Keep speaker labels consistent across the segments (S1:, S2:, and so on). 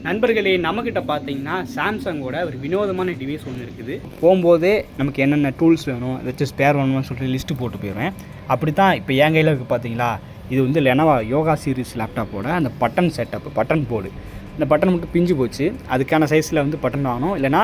S1: நண்பர்களே, நம்மக்கிட்ட பார்த்தீங்கன்னா சாம்சங்கோட ஒரு வினோதமான டிவைஸ் ஒன்று இருக்குது. போகும்போதே நமக்கு என்னென்ன டூல்ஸ் வேணும், ஏதாச்சும் ஸ்பேர் வேணும்னு சொல்லிட்டு லிஸ்ட்டு போட்டு போயிடுவேன். அப்படி தான் இப்போ என் கையில் இருக்குது பார்த்தீங்களா, இது வந்து லெனோவோ யோகா சீரிஸ் லேப்டாப்போட அந்த பட்டன் செட்டப், பட்டன் போர்டு. இந்த பட்டன் மட்டும் பிஞ்சு போச்சு. அதுக்கான சைஸில் வந்து பட்டன் வாங்கணும். இல்லைனா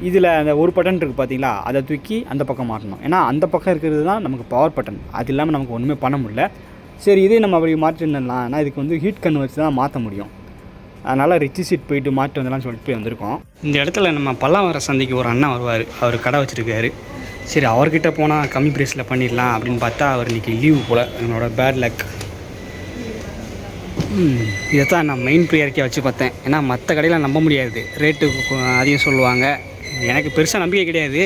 S1: இதில் அந்த ஒரு பட்டன் இருக்குது பார்த்தீங்களா, அதை தூக்கி அந்த பக்கம் மாட்டணும். ஏன்னா அந்த பக்கம் இருக்கிறது தான் நமக்கு பவர் பட்டன். அது இல்லாமல் நமக்கு ஒன்றுமே பண்ண முடியல. சரி, இதே நம்ம அப்படி மாற்றிருந்தோம்னா, ஆனால் இதுக்கு வந்து ஹீட் கன் வச்சு தான் மாற்ற முடியும். அதனால் ரிச்சி சீட் போயிட்டு மாற்றி வந்தலாம்னு சொல்லிட்டு போய் வந்திருக்கோம். இந்த இடத்துல நம்ம பல்லாவர சந்தைக்கு ஒரு அண்ணன் வருவார். அவர் கடை வச்சுருக்காரு. சரி, அவர்கிட்ட போனால் கம்மி ப்ரைஸில் பண்ணிடலாம் அப்படின்னு பார்த்தா அவர் இன்றைக்கி லீவு போல். என்னோட பேட் லக். இதை தான் நான் மெயின் ப்ரியாரிட்டியாக வச்சு பார்த்தேன். ஏன்னா மற்ற கடையில் நம்ப முடியாது, ரேட்டு அதிகம் சொல்லுவாங்க. எனக்கு பெருசாக நம்பிக்கை கிடையாது.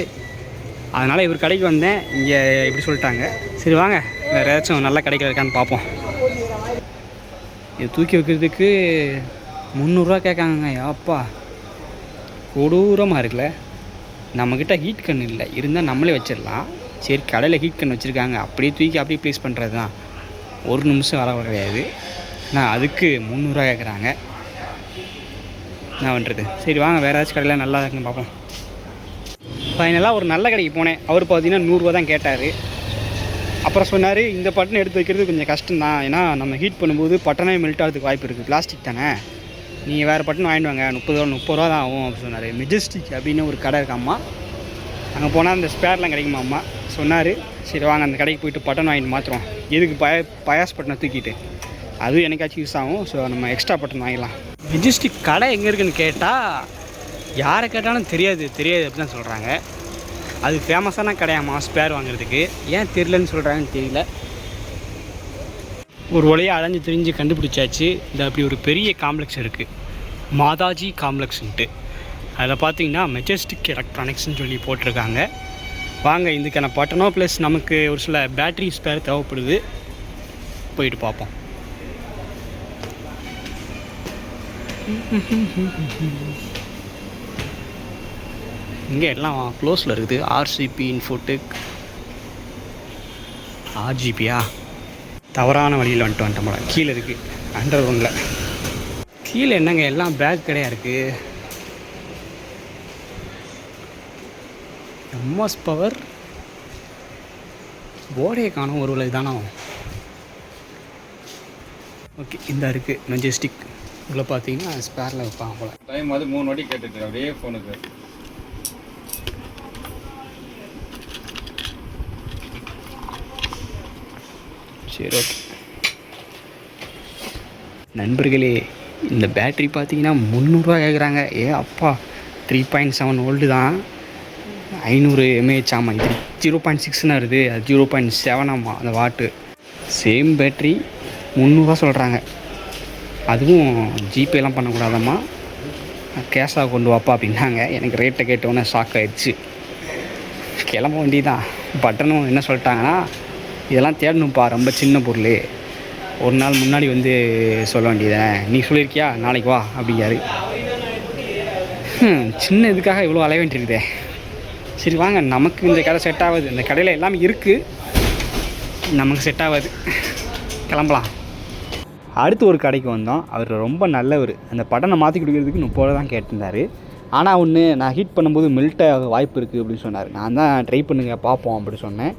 S1: அதனால் இவர் கடைக்கு வந்தேன். இங்கே இப்படி சொல்லிட்டாங்க. சரி வாங்க, வேறு ஏதாச்சும் நல்ல கடைக்கு இருக்கான்னு பார்ப்போம். இது தூக்கி வைக்கிறதுக்கு 300 கேட்காங்க. அப்பா, கொடூரமாக இருக்குல்ல. நம்மக்கிட்ட ஹீட் கன் இல்லை, இருந்தால் நம்மளே வச்சிடலாம். சரி, கடையில் ஹீட் கன் வச்சுருக்காங்க, அப்படியே தூக்கி அப்படியே ப்ளேஸ் பண்ணுறது தான். ஒரு நிமிஷம் வேலை கிடையாது. நான் அதுக்கு 300 கேட்குறாங்க. என்ன பண்ணுறது? சரி வாங்க, வேறு ஏதாச்சும் கடையில் நல்லா இருக்குன்னு பார்ப்போம். ஃபைனலாக ஒரு நல்ல கடைக்கு போனேன். அவர் பார்த்தீங்கன்னா 100 தான் கேட்டார். அப்புறம் சொன்னார், இந்த பட்டன் எடுத்து வைக்கிறது கொஞ்சம் கஷ்டம்தான். ஏன்னா நம்ம ஹீட் பண்ணும்போது பட்டனே மெல்ட் ஆகிறதுக்கு வாய்ப்பு இருக்குது, பிளாஸ்டிக் தானே. நீங்கள் வேறு பட்டன் வாங்கிட்டு வாங்க, 30 ரூபா தான் ஆகும் அப்படின்னு சொன்னார். மெஜஸ்டிக் அப்படின்னு ஒரு கடை இருக்காம்மா, அங்கே போனால் அந்த ஸ்பேர்லாம் கிடைக்குமா அம்மா சொன்னார். சரி வாங்க, அந்த கடைக்கு போய்ட்டு பட்டன் வாங்கிட்டு மாற்றுறோம். எதுக்கு பயாஸ் பட்டனை தூக்கிட்டு, அதுவும் எனக்காச்சும் யூஸ் ஆகும். ஸோ நம்ம எக்ஸ்ட்ரா பட்டன் வாங்கிடலாம். மெஜஸ்டிக் கடை எங்கே இருக்குதுன்னு கேட்டால் யாரை கேட்டாலும் தெரியாது அப்படி தான் சொல்கிறாங்க. அது ஃபேமஸான கடையாம்மா ஸ்பேர் வாங்குறதுக்கு. ஏன் தெரியலன்னு சொல்கிறாங்கன்னு தெரியல. ஒரு வழியாக அலைஞ்சு திரிஞ்சு கண்டுபிடிச்சாச்சு. இந்த அப்படி ஒரு பெரிய காம்ப்ளெக்ஸ் இருக்குது, மாதாஜி காம்ப்ளெக்ஸ்ன்ட்டு. அதில் பார்த்தீங்கன்னா மெஜஸ்டிக் எலக்ட்ரானிக்ஸ்னு சொல்லி போட்டிருக்காங்க. வாங்க, இதுக்கான பட்டனோ ப்ளஸ் நமக்கு ஒரு சில பேட்ரி ஸ்பேர் தேவைப்படுது, போயிட்டு பார்ப்போம். இங்கே எல்லாம் க்ளோஸில் இருக்குது. ஆர்சிபி, இன்ஃபோடெக், ஆர்ஜிபியா. தவறான வழியில் வந்துட்டோம் போல. கீழே இருக்குது, அண்டர் கிரவுண்டில். கீழே என்னங்க எல்லாம் பேக் கடையாக இருக்குது. எம்எஸ் பவர் போர்டே காணும். ஒரு வேளை தானோ. ஓகே, இந்த இருக்குது மெஜஸ்டிக். இதில் பார்த்தீங்கன்னா ஸ்பேரில் வைப்பாங்க போல்.
S2: டைம் அது 3 வாட்டி கேட்டுட்டு அப்படியே ஃபோனுக்கு.
S1: சரி, ஓகே நண்பர்களே, இந்த பேட்ரி பார்த்தீங்கன்னா 300 கேட்குறாங்க. அப்பா, 3.7 வோல்ட்டு தான், 500 mAh ஆமாம். இது 0.6ன்னு வருது, அது 0.7 ஆமாம் அந்த வாட்டு. சேம் பேட்ரி 300 சொல்கிறாங்க. அதுவும் ஜிபேலாம் பண்ணக்கூடாதம்மா, கேஷாக கொண்டு வாப்பா அப்படின்னாங்க. எனக்கு ரேட்டை கேட்டோன்னே ஷாக் ஆகிடுச்சு. கிளம்ப வேண்டியதான். பட்டனும் என்ன சொல்லிட்டாங்கன்னா, இதெல்லாம் தேடணும்ப்பா, ரொம்ப சின்ன பொருள், ஒரு நாள் முன்னாடி வந்து சொல்ல வேண்டியதானே, நீ சொல்லியிருக்கியா, நாளைக்கு வா அப்படிங்காரு. சின்ன இதுக்காக இவ்வளோ அலைய வேண்டியிருக்குதே. சரி வாங்க, நமக்கு இந்த கடை செட் ஆகாது. இந்த கடையில் எல்லாமே இருக்குது, நமக்கு செட் ஆகாது, கிளம்பலாம். அடுத்து ஒரு கடைக்கு வந்தோம். அவர் ரொம்ப நல்லவர். அந்த பட்டனை மாற்றி கொடுக்குறதுக்கு 30 தான் கேட்டிருந்தார். ஆனால் ஒன்று, நான் ஹீட் பண்ணும்போது மெல்ட் ஆக வாய்ப்பு இருக்குது அப்படின்னு சொன்னார். நான் தான் ட்ரை பண்ணுங்க பார்ப்போம் அப்படி சொன்னேன்.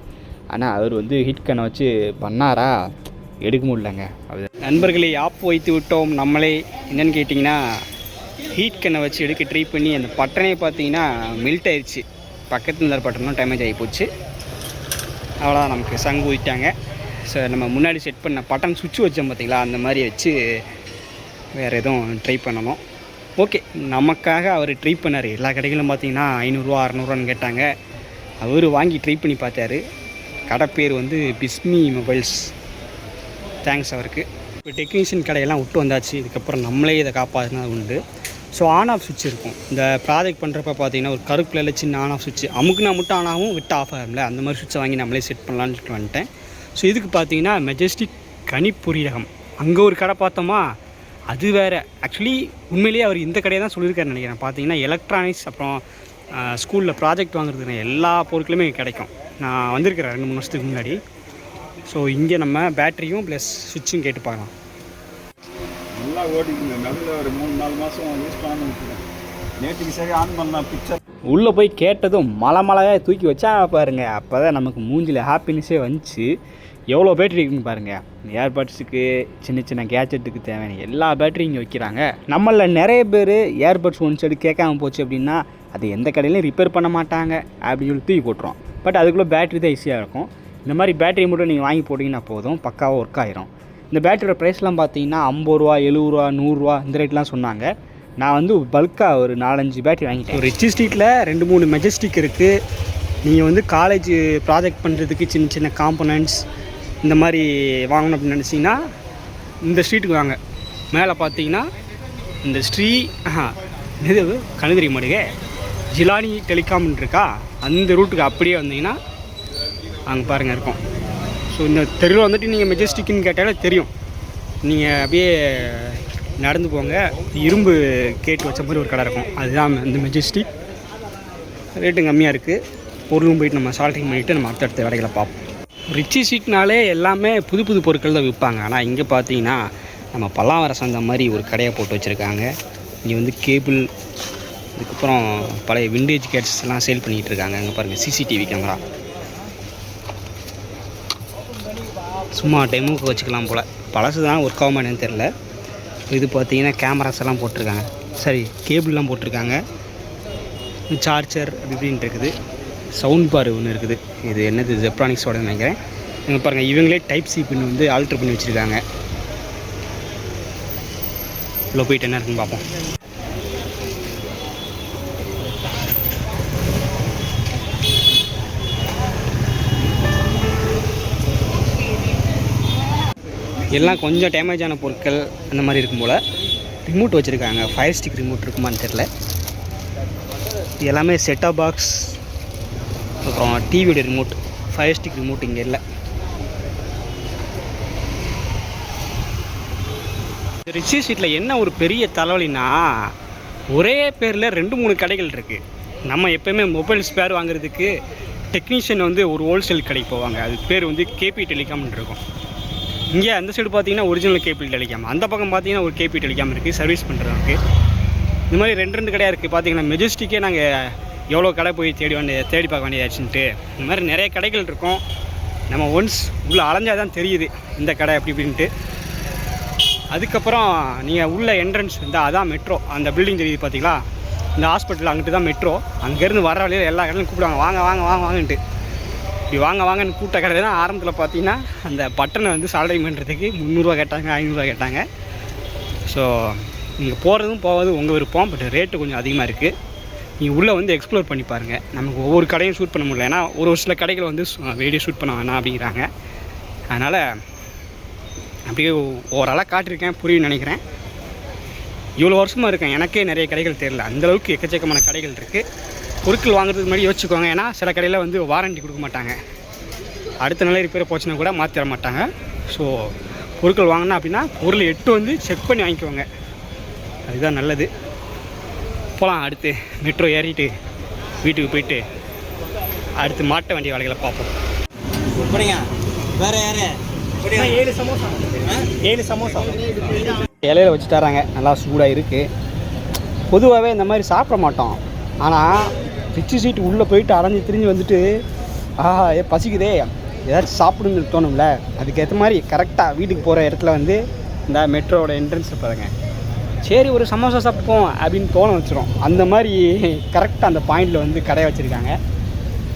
S1: ஆனால் அவர் வந்து ஹீட் கண்ணை வச்சு பண்ணாரா, எடுக்க முடியலங்க. அது நண்பர்களே, ஆப் வைத்து விட்டோம் நம்மளே. என்னென்னு கேட்டிங்கன்னா, ஹீட் கண்ணை வச்சு எடுக்க ட்ரை பண்ணி அந்த பட்டனே பார்த்தீங்கன்னா மெல்ட் ஆயிடுச்சு. பக்கத்தில் இருந்த பட்டனும் டேமேஜ் ஆகி போச்சு. அவ்வளோதான், நமக்கு சங்கு ஊற்றிட்டாங்க. ஸோ நம்ம முன்னாடி செட் பண்ண பட்டன் சுவிட்ச் வச்சோம் பார்த்தீங்களா, அந்த மாதிரி வச்சு வேறு எதுவும் ட்ரை பண்ணணும். ஓகே, நமக்காக அவர் ட்ரை பண்ணார். எல்லா கடைகளும் பார்த்தீங்கன்னா 500 600 கேட்டாங்க. அவர் வாங்கி ட்ரை பண்ணி பார்த்தாரு. கடை பேர் வந்து பிஸ்மி மொபைல்ஸ். தேங்க்ஸ் அவருக்கு. இப்போ டெக்னீஷியன் கடையெல்லாம் விட்டு வந்தாச்சு. இதுக்கப்புறம் நம்மளே இதை காப்பாற்றினா உண்டு. ஸோ ஆன் ஆஃப் சுவிட்ச் இருக்கும். இந்த ப்ராஜெக்ட் பண்ணுறப்ப பார்த்தீங்கன்னா ஒரு கருப்பு கலரில் சின்ன ஆன் ஆஃப் சுவிட்ச், அமுக்குனா மட்டும் ஆன் ஆகும், விட்டு ஆஃப் ஆகும்ல, அந்த மாதிரி சுவிட்சை வாங்கி நம்மளே செட் பண்ணலான்னு வந்துட்டேன். ஸோ இதுக்கு பார்த்தீங்கன்னா மெஜஸ்டிக் கணிப்பொறியகம், அங்கே ஒரு கடை பார்த்தோமா, அது வேறு. ஆக்சுவலி உண்மையிலேயே அவர் இந்த கடையை தான் சொல்லியிருக்காருன்னு நினைக்கிறேன். பார்த்தீங்கன்னா எலக்ட்ரானிக்ஸ், அப்புறம் ஸ்கூலில் ப்ராஜெக்ட் வாங்குறதுக்கு எல்லா பொருட்களுமே கிடைக்கும். நான் வந்திருக்கிறேன் 2-3 வருஷத்துக்கு முன்னாடி. ஸோ இங்கே நம்ம பேட்டரியும் ப்ளஸ் சுவிட்சும் கேட்டு பார்க்கலாம்.
S2: நல்லா நல்லா ஓடிக்குங்க. நடுவில் ஒரு 3-4 மாதம் யூஸ் பண்ணாமல் இருக்குது. நேற்றுக்கு சரி ஆன் பண்ணலாம் பிக்சர்.
S1: உள்ளே போய் கேட்டதும் மலையாக தூக்கி வச்சா பாருங்கள், அப்போ தான் நமக்கு மூஞ்சில் ஹாப்பினஸ்ஸே வந்துச்சு. எவ்வளோ பேட்டரி இருக்குன்னு பாருங்கள். ஏர்பட்ஸுக்கு சின்ன சின்ன கேட்ஜெட்டுக்கு தேவையான எல்லா பேட்டரி இங்கே வைக்கிறாங்க. நம்மளில் நிறைய பேர் ஏர்பட்ஸ் ஒன் சைடு கேட்காம போச்சு அப்படின்னா அது எந்த கடையிலையும் ரிப்பேர் பண்ண மாட்டாங்க அப்படின்னு சொல்லி தூக்கி போட்டுரும். பட் அதுக்குள்ளே பேட்டரி தான் ஈஸியாக இருக்கும். இந்த மாதிரி பேட்டரி மட்டும் நீங்கள் வாங்கி போட்டிங்கன்னா போதும், பக்காவாக ஒர்க் ஆகிரும். இந்த பேட்டரியோட ப்ரைஸ்லாம் பார்த்தீங்கன்னா 50 ரூபா, 70 ரூபா, 100 ரூபா இந்த ரேட்லாம் சொன்னாங்க. நான் வந்து பல்காக ஒரு 4-5 பேட்டரி வாங்கிட்டேன். ரிச்சி ஸ்ட்ரீட்டில் 2-3 மெஜஸ்டிக் இருக்குது. நீங்கள் வந்து காலேஜ் ப்ராஜெக்ட் பண்ணுறதுக்கு சின்ன சின்ன காம்பனன்ட்ஸ் இந்த மாதிரி வாங்கணும் அப்படின்னு நினச்சிங்கன்னா இந்த ஸ்ட்ரீட்டுக்கு வாங்க. மேலே பார்த்தீங்கன்னா இந்த இது கணுதிரி மடுகை ஜிலானி டெலிகாம்னு இருக்கா, அந்த ரூட்டுக்கு அப்படியே வந்தீங்கன்னா அங்கே பாருங்கள் இருக்கும். ஸோ இந்த தெருவில் வந்துட்டு நீங்கள் மெஜஸ்டிக்னு கேட்டாலே தெரியும். நீங்கள் அப்படியே நடந்து போங்க, இரும்பு கேட்டு வச்ச மாதிரி ஒரு கடை இருக்கும், அதுதான் இந்த மெஜஸ்டிக். ரேட்டும் கம்மியாக இருக்குது. பொருளும் போயிட்டு நம்ம சால்ட்டிங் பண்ணிவிட்டு நம்ம அடுத்தடுத்த வேலைகளை பார்ப்போம். ரிச்சி ஸ்ட்ரீட்னாலே எல்லாமே புது புது பொருட்கள் தான் விற்பாங்க. ஆனால் இங்கே பார்த்தீங்கன்னா நம்ம பல்லாவர சந்தை மாதிரி ஒரு கடையை போட்டு வச்சுருக்காங்க. இங்கே வந்து கேபிள், அதுக்கப்புறம் பழைய விண்டேஜ் கேட்ஸ் எல்லாம் சேல் பண்ணிகிட்டு இருக்காங்க. அங்கே பாருங்கள் சிசிடிவி கேமரா, சும்மா டைமுக்கு வச்சுக்கலாம் போல். பழசு தான் ஒர்க் ஆகுமா என்னன்னு தெரில. இது பார்த்தீங்கன்னா கேமராஸ் எல்லாம் போட்டிருக்காங்க, சரி கேபிள்லாம் போட்டிருக்காங்க. சார்ஜர் அப்படி இப்படின்ட்டு இருக்குது. சவுண்ட் பார் ஒன்று இருக்குது. இது என்னது ஜெப்ரானிக்ஸோட நினைக்கிறேன். இங்கே பாருங்கள், இவங்களே டைப் சி பின் வந்து ஆல்ட்ரு பண்ணி வச்சுருக்காங்க. இவ்வளோ போயிட்டு என்ன இருக்குன்னு பார்ப்போம். எல்லாம் கொஞ்சம் டேமேஜான பொருட்கள் அந்த மாதிரி இருக்கும் போல். ரிமோட் வச்சுருக்காங்க, ஃபயர் ஸ்டிக் ரிமோட் இருக்குமான்னு தெரில. இது எல்லாமே செட்டாப் பாக்ஸ், அப்புறம் டிவியோட ரிமோட். ஃபயர் ஸ்டிக் ரிமோட் இங்கே இல்லை. ரிச்சி ஸ்ட்ரீட்டில் என்ன ஒரு பெரிய தலைவலின்னா, ஒரே பேரில் 2-3 கடைகள் இருக்குது. நம்ம எப்போயுமே மொபைல் ஸ்பேர் வாங்குறதுக்கு டெக்னீஷியன் வந்து ஒரு ஹோல்சேல் கடைக்கு போவாங்க. அது பேர் வந்து கேபி டெலிகாம்னு இருக்கும். இங்கே அந்த சைடு பார்த்தீங்கன்னா ஒரிஜினல் கேபிள் டெலிகாம், அந்த பக்கம் பார்த்தீங்கன்னா ஒரு கேபி டெலிகாம் இருக்குது சர்வீஸ் பண்ணுறதுக்கு. இந்த மாதிரி 2 கடையாக இருக்குது. பார்த்தீங்கன்னா மெஜஸ்டிக்கே நாங்கள் எவ்வளோ கடை போய் தேடி பார்க்க வேண்டியதாச்சுன்ட்டு. இந்த மாதிரி நிறைய கடைகள் இருக்கும். நம்ம ஒன்ஸ் உள்ளே அலைஞ்சால் தான் தெரியுது இந்த கடை அப்படி இப்படின்ட்டு. அதுக்கப்புறம் நீங்கள் உள்ள என்ட்ரன்ஸ் இருந்தால் அதான் மெட்ரோ. அந்த பில்டிங் தெரியுது பார்த்தீங்களா, இந்த ஹாஸ்பிட்டல் அங்கிட்டு தான் மெட்ரோ. அங்கேருந்து வர வழியில் எல்லா கடையிலும் கூப்பிடுவாங்க, வாங்க வாங்க வாங்க வாங்கன்ட்டு. இப்படி வாங்க வாங்கன்னு கூட்ட கடை தான். ஆரம்பத்தில் பார்த்தீங்கன்னா அந்த பட்டனை வந்து சால்டரிங் பண்ணுறதுக்கு 300 ரூபா கேட்டாங்க, 500 ரூபா கேட்டாங்க. ஸோ நீங்கள் போகிறதும் போவதும் உங்கள் விருப்பம். பட் ரேட்டு கொஞ்சம் அதிகமாக இருக்குது. நீங்கள் உள்ளே வந்து எக்ஸ்ப்ளோர் பண்ணி பாருங்கள். நமக்கு ஒவ்வொரு கடையும் ஷூட் பண்ண முடியல, ஏன்னா ஒரு சில கடைகள் வந்து வீடியோ ஷூட் பண்ண வேணாம் அப்படிங்கிறாங்க. அதனால் அப்படியே ஓரளவு காட்டியிருக்கேன், புரியும்னு நினைக்கிறேன். இவ்வளோ வருஷமாக இருக்கேன், எனக்கே நிறைய கடைகள் தெரியல. அந்தளவுக்கு எக்கச்சக்கமான கடைகள் இருக்குது. பொருட்கள் வாங்குறதுக்கு முன்னாடி யோசிச்சுக்கோங்க. ஏன்னா சில கடையில் வந்து வாரண்டி கொடுக்க மாட்டாங்க. அடுத்த நாளே ரிப்பேர் போச்சுன்னா கூட மாற்றி தர மாட்டாங்க. ஸோ பொருட்கள் வாங்கினா அப்படின்னா பொருள் வந்து செக் பண்ணி வாங்கிக்குவாங்க, அதுதான் நல்லது. போகலாம், அடுத்து மெட்ரோ ஏறிட்டு வீட்டுக்கு போயிட்டு அடுத்து மாட்ட வேண்டிய வேலைகளை பார்ப்போம்.
S3: வேறு யார் 7 சமோசா
S1: இலையில வச்சு தராங்க, நல்லா சூடாக இருக்குது. பொதுவாகவே இந்த மாதிரி சாப்பிட மாட்டோம். ஆனால் ரிச்சி ஸ்ட்ரீட் உள்ளே போயிட்டு அரைஞ்சி திரிஞ்சு வந்துட்டு பசிக்குதே ஏதாச்சும் சாப்பிடுன்னு தோணும்ல, அதுக்கேற்ற மாதிரி கரெக்டாக வீட்டுக்கு போகிற இடத்துல வந்து இந்த மெட்ரோவோட என்ட்ரன்ஸில் பாருங்க, சரி ஒரு சமோசா சாப்பிட்போம் அப்படின்னு தோண வச்சிரும். அந்த மாதிரி கரெக்டாக அந்த பாயிண்டில் வந்து கடையை வச்சுருக்காங்க.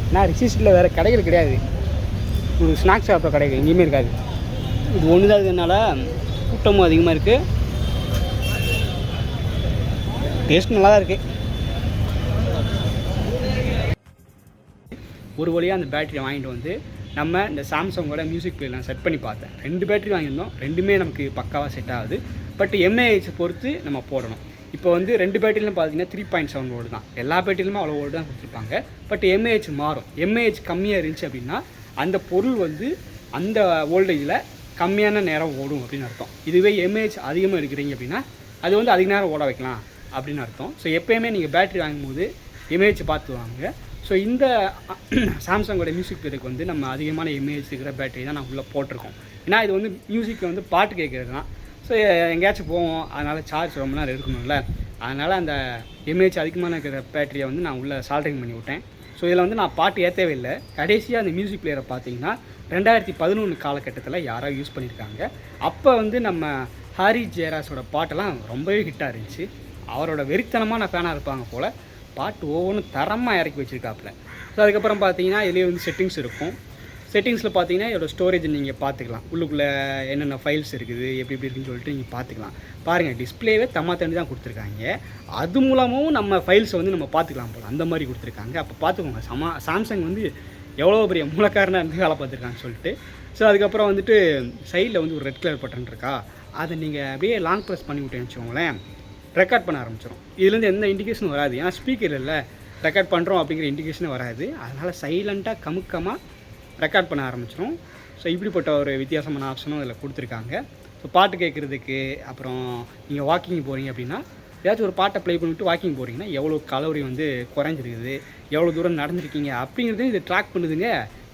S1: ஏன்னா ரிச்சி ஸ்ட்ரீட்டில் வேறு கடைகள் கிடையாது, ஒரு ஸ்நாக்ஸ் சாப்பிட்ற கடைகள் எங்கேயுமே இருக்காது. இது ஒன்று தான், இதனால கூட்டமும் அதிகமாக இருக்குது. டேஸ்ட் நல்லா தான் இருக்குது. ஒரு வழியாக அந்த பேட்டரியை வாங்கிட்டு வந்து நம்ம இந்த சாம்சங்கோட மியூசிக் பிளேலாம் செட் பண்ணி பார்த்தேன். 2 பேட்டரி வாங்கியிருந்தோம், 2மே நமக்கு பக்காவாக செட் ஆகுது. பட் எம்ஏஹெச் பொறுத்து நம்ம போடணும். இப்போ வந்து 2 பேட்டரியிலும் பார்த்தீங்கன்னா 3.7 வோல்ட் தான். எல்லா பேட்டரியிலுமே அவ்வளோ வோல்ட் தான் கொடுத்துருப்பாங்க. பட் எம்ஏஹெச் மாறும். எம்ஏஹெச் கம்மியாக இருந்துச்சு அப்படின்னா அந்த பொருள் வந்து அந்த வோல்டேஜில் கம்மியான நேரம் ஓடும் அப்படின்னு அர்த்தம். இதுவே எம்ஏஹெச் அதிகமாக இருக்கிறீங்க அப்படின்னா அது வந்து அதிக நேரம் ஓட வைக்கலாம் அப்படின்னு அர்த்தம். ஸோ எப்போயுமே நீங்கள் பேட்டரி வாங்கும்போது எம்ஏஹெச் பார்த்து வாங்குங்க. ஸோ இந்த சாம்சங்கோட மியூசிக் பிளேயருக்கு வந்து நம்ம அதிகமான எம்ஏஹெச் இருக்கிற பேட்டரி தான் நான் உள்ளே போட்டிருக்கோம். ஏன்னா இது வந்து மியூசிக்கில் வந்து பாட்டு கேட்குறது தான். ஸோ எங்கேயாச்சும் போவோம், அதனால் சார்ஜ் ரொம்ப நேரம் இருக்கணும்ல, அதனால் அந்த எம்ஏஹெச் அதிகமான இருக்கிற பேட்டரியை வந்து நான் உள்ளே சால்ட்ரிங் பண்ணி விட்டேன். ஸோ இதில் வந்து நான் பாட்டு ஏற்றவே இல்லை. கடைசியாக அந்த மியூசிக் பிளேயரை பார்த்தீங்கன்னா 2011 காலகட்டத்தில் யாரோ யூஸ் பண்ணியிருக்காங்க. அப்போ வந்து நம்ம ஹாரி ஜெயராஜோட பாட்டெல்லாம் ரொம்பவே ஹிட்டாக இருந்துச்சு. அவரோட வெறித்தனமான ஃபேனாக இருப்பாங்க போல். பாட்டு ஒவ்வொன்றும் தரமாக இறக்கி வச்சுருக்காப்புல. ஸோ அதுக்கப்புறம் பார்த்தீங்கன்னா இதுலேயே வந்து செட்டிங்ஸ் இருக்கும். செட்டிங்ஸில் பார்த்தீங்கன்னா இதோட ஸ்டோரேஜ் நீங்கள் பார்த்துக்கலாம். உள்ளுக்குள்ளே என்னென்ன ஃபைல்ஸ் இருக்குது, எப்படி இருக்குன்னு சொல்லிட்டு நீங்கள் பார்த்துக்கலாம். பாருங்கள், டிஸ்பிளேவே தண்ணி தான் கொடுத்துருக்காங்க. அது மூலமும் நம்ம ஃபைல்ஸை வந்து நம்ம பார்த்துக்கலாம் போல், அந்த மாதிரி கொடுத்துருக்காங்க. அப்போ பார்த்துக்கோங்க, சாம்சங் வந்து எவ்வளோ பெரிய மூலக்காரனாக இருந்து வேலை பார்த்துருக்கான்னு சொல்லிட்டு. ஸோ அதுக்கப்புறம் வந்துட்டு சைடில் வந்து ஒரு ரெட் கலர் பட்டன் இருக்கா, அதை நீங்கள் அப்படியே லாங் ப்ரெஸ் பண்ணி விட்டேன்னு வச்சுக்கோங்களேன், ரெக்கார்ட் பண்ண ஆரம்பிச்சிடும். இதுலேருந்து எந்த இண்டிகேஷனும் வராது, ஏன்னா ஸ்பீக்கர் இல்லை, ரெக்கார்ட் பண்ணுறோம் அப்படிங்கிற இண்டிகேஷனும் வராது. அதனால் சைலண்ட்டாக கமுக்கமாக ரெக்கார்ட் பண்ண ஆரம்பிச்சிடும். ஸோ இப்படிப்பட்ட ஒரு வித்தியாசமான ஆப்ஷனும் இதில் கொடுத்துருக்காங்க. ஸோ பாட்டு கேட்குறதுக்கு, அப்புறம் நீங்கள் வாக்கிங் போகிறீங்க அப்படின்னா ஏதாச்சும் ஒரு பாட்டை ப்ளே பண்ணிவிட்டு வாக்கிங் போகிறீங்கன்னா எவ்வளோ கலோரி வந்து குறைஞ்சிருக்குது, எவ்வளோ தூரம் நடந்திருக்கீங்க அப்படிங்கிறதையும் இது ட்ராக் பண்ணுதுங்க.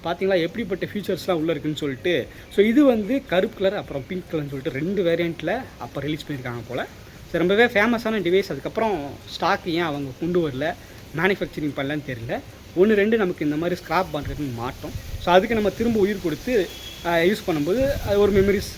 S1: பார்த்தீங்களா எப்படிப்பட்ட ஃபீச்சர்ஸ்லாம் உள்ளே இருக்குதுன்னு சொல்லிட்டு. ஸோ இது வந்து கருப்பு கலர் அப்புறம் பிங்க் கலர்னு சொல்லிட்டு 2 வேரியண்ட்டில் அப்போ ரிலீஸ் பண்ணியிருக்காங்க போல். ஸோ ரொம்பவே ஃபேமஸான டிவைஸ். அதுக்கப்புறம் ஸ்டாக் ஏன் அவங்க கொண்டு வரல, மேனுஃபேக்சரிங் பண்ணலன்னு தெரியல. 1-2 நமக்கு இந்த மாதிரி ஸ்க்ராப் பண்ணுறதுன்னு மாட்டோம். ஸோ அதுக்கு நம்ம திரும்ப உயிர் கொடுத்து யூஸ் பண்ணும்போது அது ஒரு மெமரிஸ்